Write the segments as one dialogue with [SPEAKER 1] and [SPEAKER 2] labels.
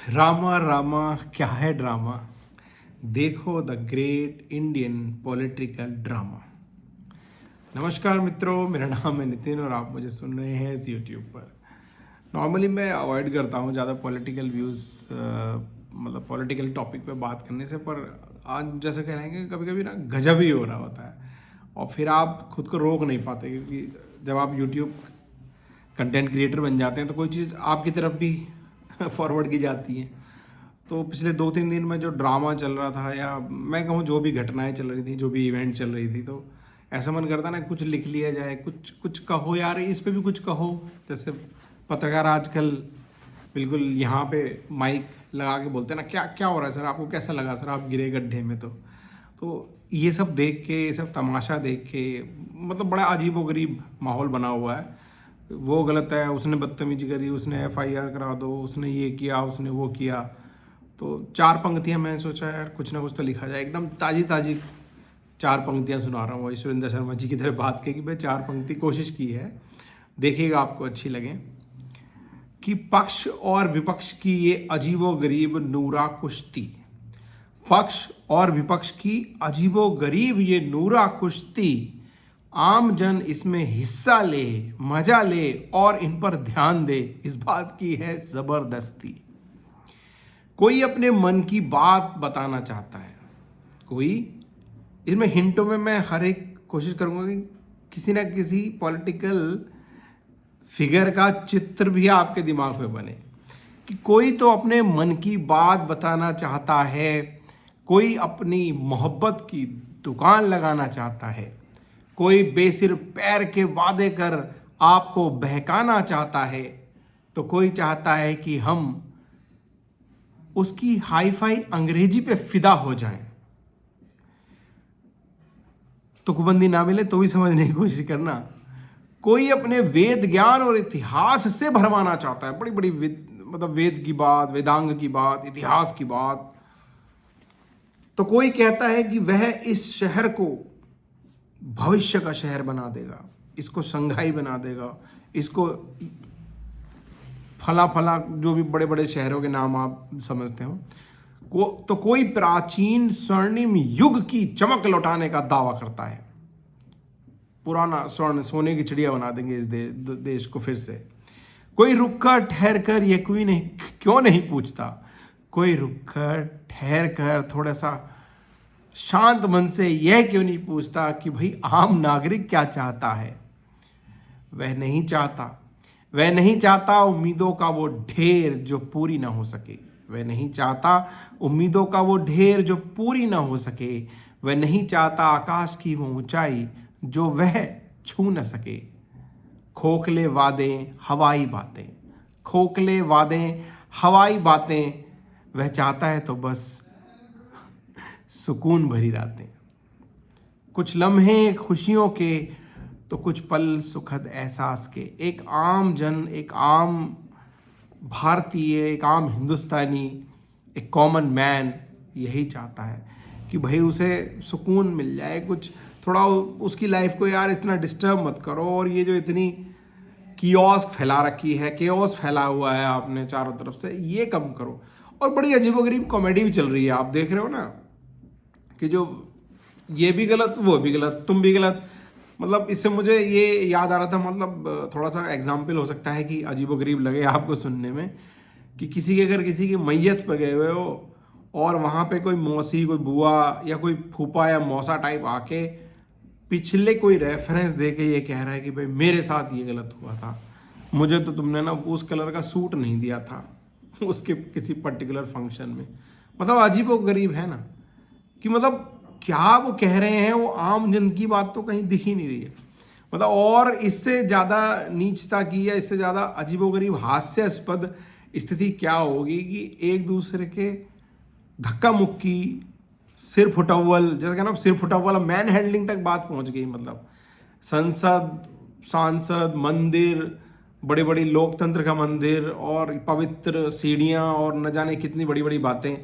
[SPEAKER 1] रामा रामा क्या है ड्रामा। देखो the great Indian political drama. नमस्कार मित्रों, मेरा नाम है नितिन और आप मुझे सुन रहे हैं इस यूट्यूब पर। नॉर्मली मैं अवॉइड करता हूँ ज़्यादा पॉलिटिकल व्यूज़, मतलब पॉलिटिकल टॉपिक पे बात करने से, पर आज जैसे कह रहे हैं कि कभी कभी ना गजब ही हो रहा होता है और फिर आप खुद को रोक नहीं पाते, क्योंकि जब आप यूट्यूब कंटेंट क्रिएटर बन जाते हैं तो कोई चीज़ आपकी तरफ भी फॉरवर्ड की जाती है। तो पिछले 2-3 दिन में जो ड्रामा चल रहा था, या मैं कहूँ जो भी घटनाएं चल रही थी, जो भी इवेंट चल रही थी, तो ऐसा मन करता ना कुछ लिख लिया जाए, कुछ कुछ कहो यार, इस पे भी कुछ कहो। जैसे पत्रकार आजकल बिल्कुल यहाँ पे माइक लगा के बोलते हैं ना, क्या क्या हो रहा है सर, आपको कैसा लगा सर, आप गिरे गड्ढे में। तो ये सब देख के, ये सब तमाशा देख के मतलब बड़ा अजीबोगरीब माहौल बना हुआ है। वो गलत है, उसने बदतमीजी करी, उसने एफआईआर करा दो, उसने ये किया, उसने वो किया। तो 4 पंक्तियां मैं सोचा यार कुछ ना कुछ तो लिखा जाए। एकदम ताज़ी ताज़ी 4 पंक्तियां सुना रहा हूँ ईश्वरिंदर शर्मा जी की तरह बात की कि भाई 4 पंक्ति कोशिश की है, देखिएगा आपको अच्छी लगे। कि पक्ष और विपक्ष की ये अजीबोगरीब नूरा कुश्ती, पक्ष और विपक्ष की अजीबोगरीब ये नूरा कुश्ती, आम जन इसमें हिस्सा ले, मजा ले और इन पर ध्यान दे, इस बात की है जबरदस्ती। कोई अपने मन की बात बताना चाहता है, कोई, इसमें हिंटों में मैं हर एक कोशिश करूंगा कि किसी ना किसी पॉलिटिकल फिगर का चित्र भी आपके दिमाग में बने, कि कोई तो अपने मन की बात बताना चाहता है, कोई अपनी मोहब्बत की दुकान लगाना चाहता है, कोई बेसिर पैर के वादे कर आपको बहकाना चाहता है, तो कोई चाहता है कि हम उसकी हाई फाई अंग्रेजी पे फिदा हो जाएं। तुकबंदी ना मिले तो भी समझने की कोशिश करना। कोई अपने वेद ज्ञान और इतिहास से भरमाना चाहता है, बड़ी बड़ी मतलब वेद की बात, वेदांग की बात, इतिहास की बात। तो कोई कहता है कि वह इस शहर को भविष्य का शहर बना देगा, इसको संघाई बना देगा, इसको फला फला जो भी बड़े बड़े शहरों के नाम आप समझते हो। तो कोई प्राचीन स्वर्णिम युग की चमक लौटाने का दावा करता है, पुराना स्वर्ण सोने की चिड़िया बना देंगे इस देश को फिर से। कोई रुककर ठहर कर ये कोई नहीं क्यों नहीं पूछता, कोई रुककर ठहर कर थोड़ा सा शांत मन से यह क्यों नहीं पूछता कि भाई आम नागरिक क्या चाहता है। वह नहीं चाहता उम्मीदों का वो ढेर जो पूरी ना हो सके, वह नहीं चाहता उम्मीदों का वो ढेर जो पूरी ना हो सके, वह नहीं चाहता आकाश की वो ऊंचाई जो वह छू न सके। खोखले वादे हवाई बातें, खोखले वादे हवाई बातें, वह चाहता है तो बस सुकून भरी रातें, कुछ लम्हे खुशियों के तो कुछ पल सुखद एहसास के। एक आम जन, एक आम भारतीय, एक आम हिंदुस्तानी, एक कॉमन मैन यही चाहता है कि भाई उसे सुकून मिल जाए, कुछ थोड़ा उसकी लाइफ को यार इतना डिस्टर्ब मत करो। और ये जो इतनी कियोस फैला रखी है, केओस फैला हुआ है आपने चारों तरफ से, ये कम करो। और बड़ी अजीबोगरीब कॉमेडी भी चल रही है, आप देख रहे हो ना, कि जो ये भी गलत, वो भी गलत, तुम भी गलत। मतलब इससे मुझे ये याद आ रहा था, मतलब थोड़ा सा एग्जाम्पल हो सकता है कि अजीबोगरीब लगे आपको सुनने में, कि किसी के अगर किसी की मैयत पे गए हुए हो और वहाँ पे कोई मौसी, कोई बुआ या कोई फूफा या मौसा टाइप आके पिछले कोई रेफरेंस दे के ये कह रहा है कि भाई मेरे साथ ये गलत हुआ था, मुझे तो तुमने ना उस कलर का सूट नहीं दिया था उसके किसी पर्टिकुलर फंक्शन में। मतलब अजीबोगरीब है ना, कि मतलब क्या वो कह रहे हैं, वो आम जन की बात तो कहीं दिख ही नहीं रही है। मतलब और इससे ज़्यादा नीचता की या इससे ज़्यादा अजीबोगरीब हास्यास्पद स्थिति क्या होगी कि एक दूसरे के धक्का मुक्की, सिर फुटव्वल, जैसे कहना सिर फुटव्वल, मैन हैंडलिंग तक बात पहुंच गई। मतलब संसद, सांसद, मंदिर, बड़ी बड़ी लोकतंत्र का मंदिर और पवित्र सीढ़ियाँ और न जाने कितनी बड़ी बड़ी बातें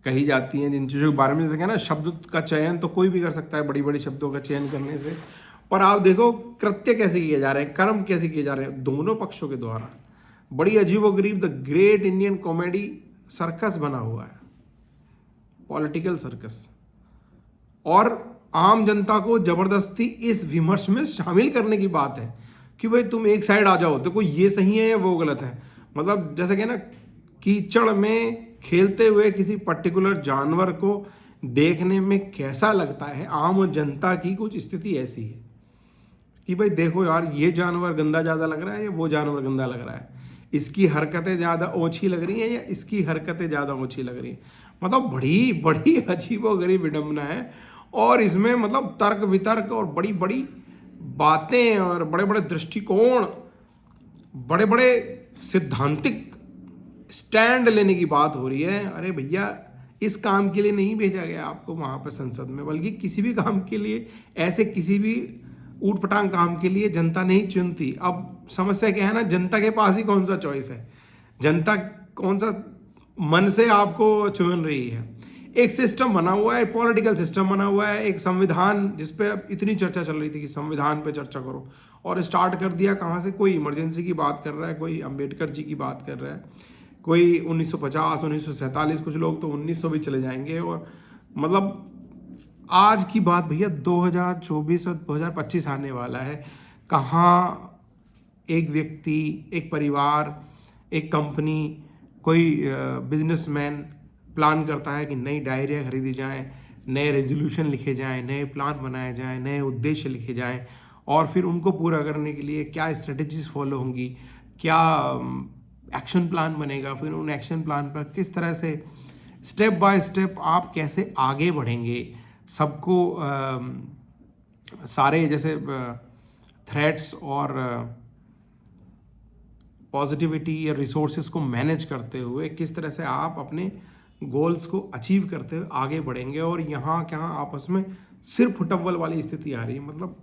[SPEAKER 1] कही जाती हैं, जिन चीज़ों के बारे में जैसे कहना शब्द का चयन तो कोई भी कर सकता है बड़ी बड़ी शब्दों का चयन करने से, पर आप देखो कृत्य कैसे किए जा रहे हैं, कर्म कैसे किए जा रहे हैं दोनों पक्षों के द्वारा। बड़ी अजीबोगरीब the great Indian comedy circus बना हुआ है, पॉलिटिकल सर्कस, और आम जनता को जबरदस्ती इस विमर्श में शामिल करने की बात है कि भाई तुम एक साइड आ जाओ, देखो ये सही है या वो गलत है। मतलब जैसे कि ना, कीचड़ में खेलते हुए किसी पर्टिकुलर जानवर को देखने में कैसा लगता है, आम जनता की कुछ स्थिति ऐसी है कि भाई देखो यार, ये जानवर गंदा ज़्यादा लग रहा है या वो जानवर गंदा लग रहा है, इसकी हरकतें ज़्यादा ओछी लग रही हैं या इसकी हरकतें ज़्यादा ओछी लग रही हैं। मतलब बड़ी बड़ी अजीबोगरीब विडंबना है, और इसमें मतलब तर्क वितर्क और बड़ी बड़ी बातें और बड़े बड़े दृष्टिकोण, बड़े बड़े सिद्धांतिक स्टैंड लेने की बात हो रही है। अरे भैया, इस काम के लिए नहीं भेजा गया आपको वहाँ पर संसद में, बल्कि किसी भी काम के लिए, ऐसे किसी भी ऊट पटांग काम के लिए जनता नहीं चुनती। अब समस्या क्या है ना, जनता के पास ही कौन सा चॉइस है, जनता कौन सा मन से आपको चुन रही है। एक सिस्टम बना हुआ है, पॉलिटिकल सिस्टम बना हुआ है, एक संविधान जिस पे अब इतनी चर्चा चल रही थी कि संविधान पे चर्चा करो, और स्टार्ट कर दिया कहाँ से, कोई इमरजेंसी की बात कर रहा है, कोई अंबेडकर जी की बात कर रहा है, कोई 1950 1947, कुछ लोग तो 1900 भी चले जाएंगे। और मतलब आज की बात भैया 2024 और 2025 आने वाला है, कहाँ एक व्यक्ति, एक परिवार, एक कंपनी, कोई बिजनेसमैन प्लान करता है कि नई डायरियाँ खरीदी जाएं, नए रेजोल्यूशन लिखे जाएं, नए प्लान बनाए जाएं, नए उद्देश्य लिखे जाएं, और फिर उनको पूरा करने के लिए क्या स्ट्रेटजीज फॉलो होंगी, क्या एक्शन प्लान बनेगा, फिर उन एक्शन प्लान पर किस तरह से स्टेप बाय स्टेप आप कैसे आगे बढ़ेंगे, सबको सारे जैसे थ्रेट्स और पॉजिटिविटी या रिसोर्सेज को मैनेज करते हुए किस तरह से आप अपने गोल्स को अचीव करते हुए आगे बढ़ेंगे। और यहाँ क्या आपस में सिर फुटअव्वल वाली स्थिति आ रही है, मतलब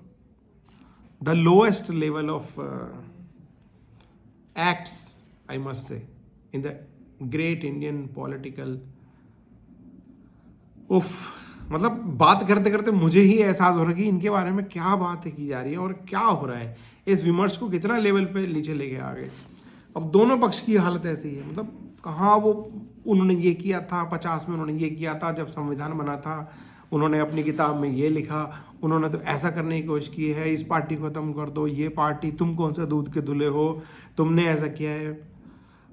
[SPEAKER 1] the lowest level of acts I must say in the great Indian political. उफ, मतलब बात करते करते मुझे ही एहसास हो रहा है कि इनके बारे में क्या बात की जा रही है और क्या हो रहा है, इस विमर्श को कितना लेवल पे नीचे लेके आ गए। अब दोनों पक्ष की हालत ऐसी है, मतलब कहाँ वो उन्होंने ये किया था 50 में, उन्होंने ये किया था जब संविधान बना था, उन्होंने अपनी किताब में ये लिखा, उन्होंने तो ऐसा करने की कोशिश की है, इस पार्टी को खत्म कर दो, ये पार्टी, तुम कौन सा दूध के धुले हो, तुमने ऐसा किया है।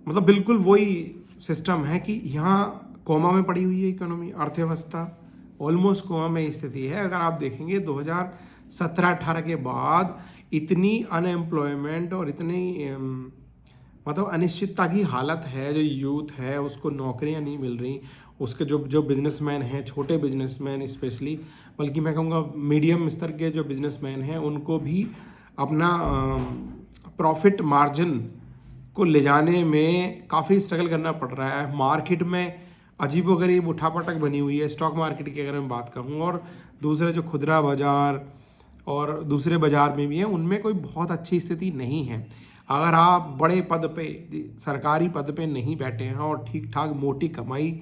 [SPEAKER 1] मतलब बिल्कुल वही सिस्टम है कि यहाँ कोमा में पड़ी हुई है इकोनॉमी, अर्थव्यवस्था ऑलमोस्ट कोमा में स्थिति है। अगर आप देखेंगे 2017-18 के बाद इतनी अनएम्प्लॉयमेंट और इतनी मतलब अनिश्चितता की हालत है, जो यूथ है उसको नौकरियां नहीं मिल रही, उसके जो बिजनेसमैन हैं, छोटे बिजनेसमैन स्पेशली, बल्कि मैं कहूँगा मीडियम स्तर के जो बिजनेसमैन हैं, उनको भी अपना प्रॉफिट मार्जिन को ले जाने में काफ़ी स्ट्रगल करना पड़ रहा है। मार्केट में अजीबोगरीब उठापटक बनी हुई है, स्टॉक मार्केट की अगर मैं बात कहूँ, और दूसरे जो खुदरा बाज़ार और दूसरे बाज़ार में भी है, उनमें कोई बहुत अच्छी स्थिति नहीं है। अगर आप बड़े पद पे, सरकारी पद पे नहीं बैठे हैं और ठीक ठाक मोटी कमाई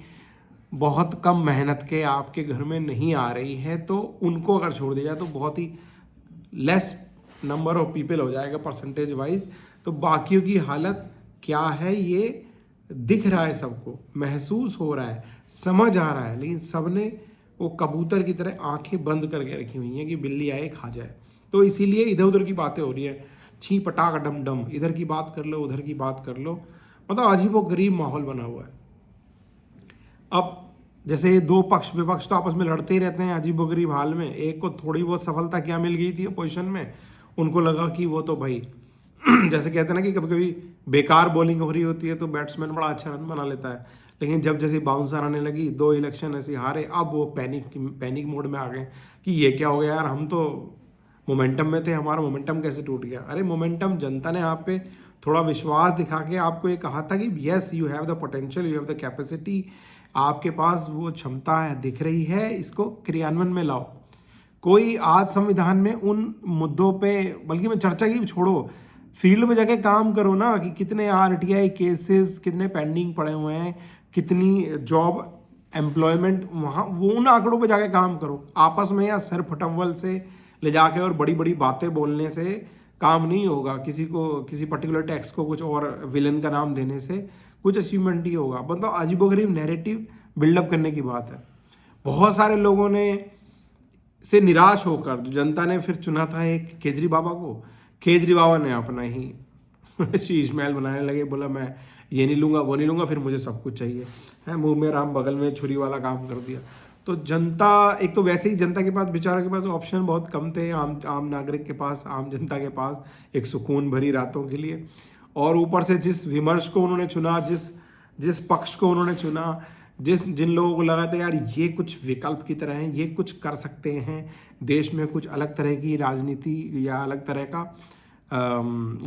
[SPEAKER 1] बहुत कम मेहनत के आपके घर में नहीं आ रही है, तो उनको अगर छोड़ दिया जाए तो बहुत ही लेस नंबर ऑफ पीपल हो जाएगा परसेंटेज वाइज। तो बाकियों की हालत क्या है ये दिख रहा है, सबको महसूस हो रहा है, समझ आ रहा है, लेकिन सबने वो कबूतर की तरह आंखें बंद करके रखी हुई हैं कि बिल्ली आए खा जाए। तो इसीलिए इधर उधर की बातें हो रही है, छी पटाख डम डम, इधर की बात कर लो, उधर की बात कर लो, मतलब अजीबोगरीब माहौल बना हुआ है। अब जैसे ये दो पक्ष विपक्ष तो आपस में लड़ते ही रहते हैं अजीबोगरीब हाल में। एक को थोड़ी बहुत सफलता क्या मिल गई थी पोजीशन में, उनको लगा कि वो तो भाई जैसे कहते हैं ना कि कभी कभी बेकार बॉलिंग हो रही होती है तो बैट्समैन बड़ा अच्छा रन बना लेता है, लेकिन जब जैसे बाउंसर आने लगी, 2 इलेक्शन ऐसे हारे, अब वो पैनिक मोड में आ गए कि ये क्या हो गया यार, हम तो मोमेंटम में थे, हमारा मोमेंटम कैसे टूट गया। अरे मोमेंटम जनता ने आप पे थोड़ा विश्वास दिखा के आपको ये कहा था कि yes you have the potential, you have the capacity, आपके पास वो क्षमता है, दिख रही है, इसको क्रियान्वयन में लाओ। कोई आज संविधान में उन मुद्दों पे, बल्कि मैं चर्चा की छोड़ो, फील्ड में जाके काम करो ना, कि कितने RTI केसेस कितने पेंडिंग पड़े हुए हैं, कितनी जॉब एम्प्लॉयमेंट, वहाँ वो उन आंकड़ों पे जाके काम करो। आपस में या सर फटव्वल से ले जाके और बड़ी बड़ी बातें बोलने से काम नहीं होगा, किसी को किसी पर्टिकुलर टैक्स को कुछ और विलन का नाम देने से कुछ अचीवमेंट ही होगा। मतलब अजीबोगरीब नैरेटिव बिल्डअप करने की बात है। बहुत सारे लोगों ने से निराश होकर जो जनता ने फिर चुना था एक केजरीवाल को, केजरीवाल ने अपना ही शीश महल बनाने लगे, बोला मैं ये नहीं लूँगा वो नहीं लूँगा, फिर मुझे सब कुछ चाहिए है, मुंह में राम बगल में छुरी वाला काम कर दिया। तो जनता, एक तो वैसे ही जनता के पास, बेचारों के पास ऑप्शन बहुत कम थे, आम नागरिक के पास, आम जनता के पास एक सुकून भरी रातों के लिए, और ऊपर से जिस विमर्श को उन्होंने चुना, जिस पक्ष को उन्होंने चुना, जिन लोगों को लगा था यार ये कुछ विकल्प की तरह हैं, ये कुछ कर सकते हैं, देश में कुछ अलग तरह की राजनीति या अलग तरह का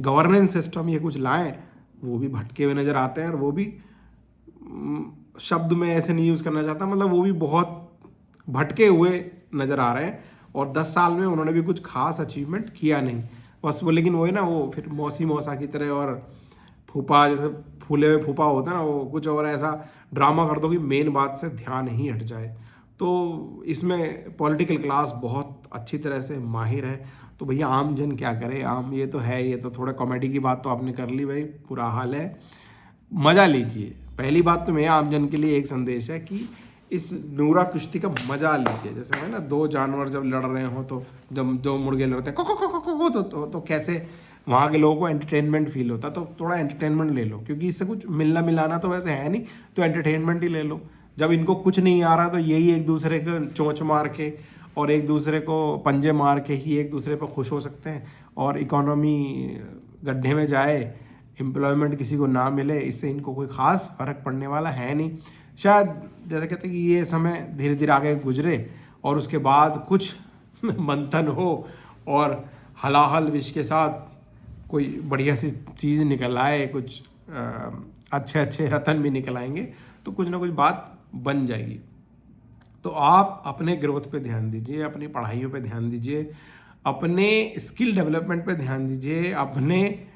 [SPEAKER 1] गवर्नेंस सिस्टम ये कुछ लाएं, वो भी भटके हुए नज़र आते हैं। और वो भी शब्द में ऐसे नहीं यूज़ करना चाहता, मतलब वो भी बहुत भटके हुए नज़र आ रहे हैं। और 10 साल में उन्होंने भी कुछ खास अचीवमेंट किया नहीं बस वो, लेकिन वो है ना, वो फिर मौसी मौसा की तरह और फूफा, जैसे फूले हुए फूफा होता है ना, वो कुछ और ऐसा ड्रामा कर दो कि मेन बात से ध्यान ही हट जाए। तो इसमें पॉलिटिकल क्लास बहुत अच्छी तरह से माहिर है। तो भैया आम जन क्या करे, आम ये तो है, ये तो थोड़ा कॉमेडी की बात तो आपने कर ली भाई, बुरा हाल है, मज़ा लीजिए। पहली बात तो मेरा आम जन के लिए एक संदेश है कि इस नूरा कुश्ती का मजा लीजिए। जैसे है ना, दो जानवर जब लड़ रहे हो, तो जब दो मुर्गे लड़ते हैं तो कैसे वहाँ के लोगों को एंटरटेनमेंट फील होता है। तो थोड़ा एंटरटेनमेंट ले लो, क्योंकि इससे कुछ मिलना मिलाना तो वैसे है नहीं, तो एंटरटेनमेंट ही ले लो। जब इनको कुछ नहीं आ रहा तो यही एक दूसरे को चोंच मार के और एक दूसरे को पंजे मार के ही एक दूसरे पर खुश हो सकते हैं, और इकोनॉमी गड्ढे में जाए, एम्प्लॉयमेंट किसी को ना मिले, इससे इनको कोई ख़ास फ़र्क पड़ने वाला है नहीं। शायद जैसे कहते हैं कि ये समय धीरे धीरे आगे गुजरे और उसके बाद कुछ मंथन हो और हलाहल विष के साथ कोई बढ़िया सी चीज़ निकल आए, कुछ अच्छे अच्छे रतन भी निकल आएंगे, तो कुछ ना कुछ बात बन जाएगी। तो आप अपने ग्रोथ पे ध्यान दीजिए, अपनी पढ़ाइयों पे ध्यान दीजिए, अपने स्किल डेवलपमेंट पे ध्यान दीजिए, अपने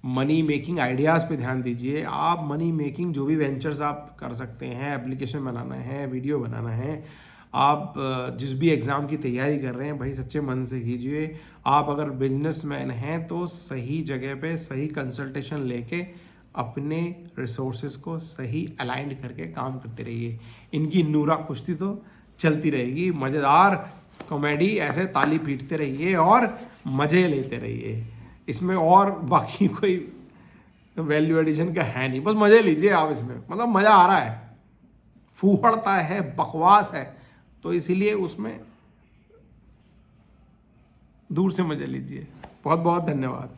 [SPEAKER 1] मनी मेकिंग आइडियाज़ पे ध्यान दीजिए। आप मनी मेकिंग जो भी वेंचर्स आप कर सकते हैं, एप्लीकेशन बनाना है, वीडियो बनाना है, आप जिस भी एग्ज़ाम की तैयारी कर रहे हैं भाई सच्चे मन से कीजिए। आप अगर बिजनेसमैन हैं तो सही जगह पे सही कंसल्टेशन लेके अपने रिसोर्सेज को सही अलाइन करके काम करते रहिए। इनकी नूरा कुश्ती तो चलती रहेगी, मज़ेदार कॉमेडी ऐसे ताली पीटते रहिए और मज़े लेते रहिए। इसमें और बाकी कोई वैल्यू एडिशन का है नहीं, बस मज़े लीजिए आप इसमें। मतलब मज़ा आ रहा है, फूहड़ता है, बकवास है, तो इसीलिए उसमें दूर से मज़े लीजिए। बहुत बहुत धन्यवाद।